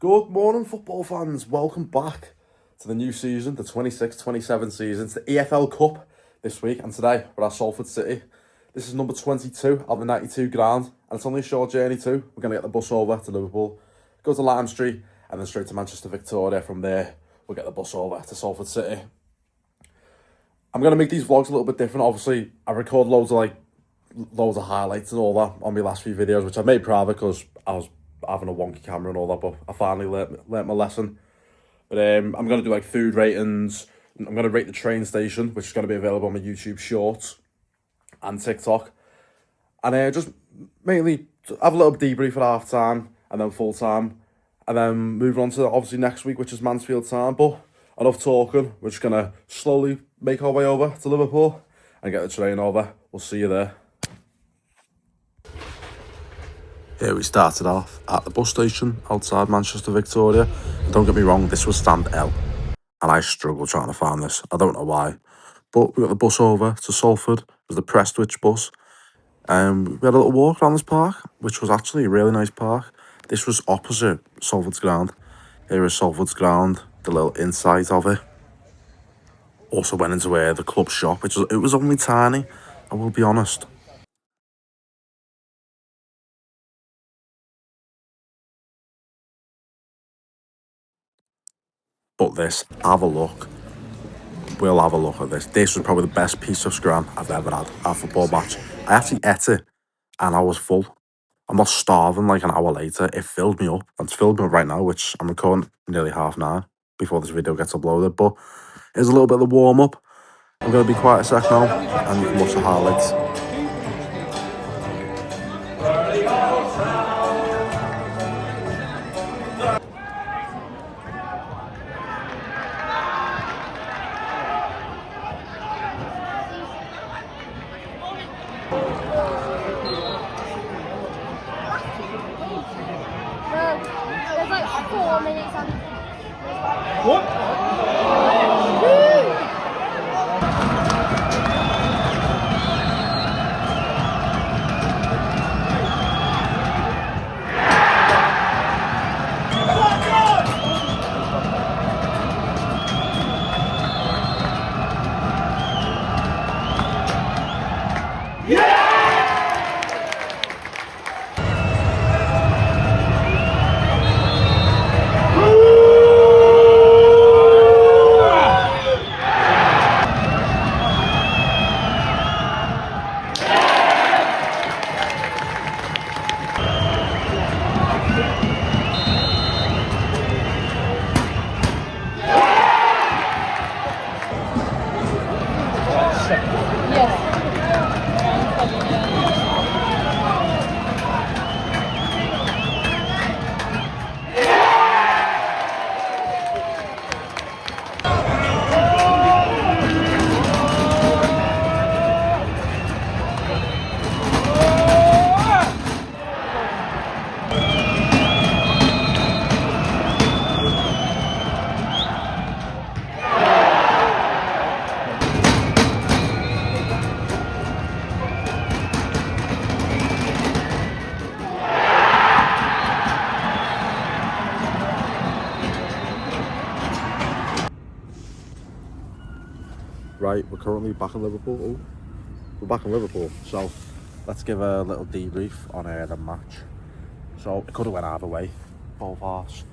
Good morning, football fans. Welcome back to the new season, the 26-27 season. It's the EFL Cup this week, and today we're at Salford City. This is number 22 of the 92 ground, and it's only a short journey too. We're going to get the bus over to Liverpool, go to Lime Street, and then straight to Manchester Victoria. From there, we'll get the bus over to Salford City. I'm going to make these vlogs a little bit different. Obviously, I record loads of highlights and all that on my last few videos, which I made private because I was having a wonky camera and all that, but I finally learnt my lesson. But I'm going to do like food ratings. I'm going to rate the train station, which is going to be available on my YouTube Shorts and TikTok. And just mainly have a little debrief at half time and then full time. And then move on to obviously next week, which is Mansfield time. But enough talking. We're just going to slowly make our way over to Liverpool and get the train over. We'll see you there. Here we started off at the bus station outside Manchester Victoria. And don't get me wrong, this was stand L. And I struggled trying to find this. I don't know why. But we got the bus over to Salford. It was the Prestwich bus. We had a little walk around this park, which was actually a really nice park. This was opposite Salford's ground. Here is Salford's ground, the little inside of it. Also went into the club shop, it was only tiny, I will be honest. But this, have a look. We'll have a look at this. This was probably the best piece of scram I've ever had at a football match. I actually ate it and I was full. I'm not starving like an hour later. It filled me up. It's filled me up right now, which I'm recording nearly 9:30 before this video gets uploaded. But it's a little bit of a warm up. I'm going to be quiet a sec now and you can watch the highlights. There's like 4 minutes on. What? Right, we're currently back in Liverpool. Oh, we're back in Liverpool, so let's give a little debrief on the match. So it could have went either way, both halves.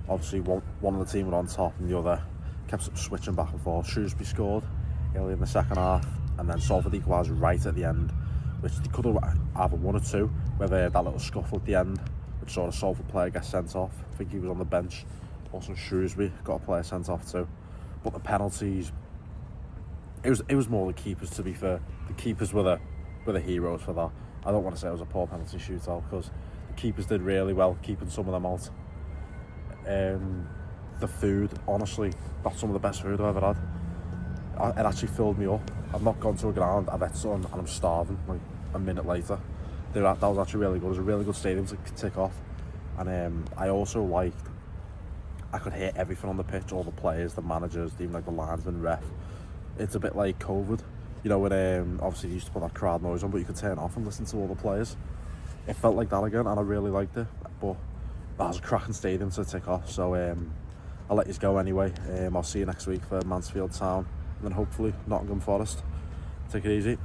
Obviously, one of the team were on top and the other kept switching back and forth. Shrewsbury scored early in the second half, and then Salford equalised right at the end, which they could have either 1 or 2, where they had that little scuffle at the end, which saw a Salford player get sent off. I think he was on the bench. Also, Shrewsbury got a player sent off too. But the penalties, it was more the keepers, to be fair. The keepers were the heroes for that. I don't want to say it was a poor penalty shootout because the keepers did really well keeping some of them out. The food, honestly, that's some of the best food I've ever had. It actually filled me up. I've not gone to a ground, I've had some, and I'm starving like a minute later. That was actually really good. It was a really good stadium to tick off. And I also liked, I could hear everything on the pitch, all the players, the managers, even like the linesman, ref. It's a bit like COVID, you know, when obviously you used to put that crowd noise on, but you could turn it off and listen to all the players. It felt like that again, and I really liked it. But that was a cracking stadium to tick off. So I'll let you go anyway. I'll see you next week for Mansfield Town, and then hopefully Nottingham Forest. Take it easy.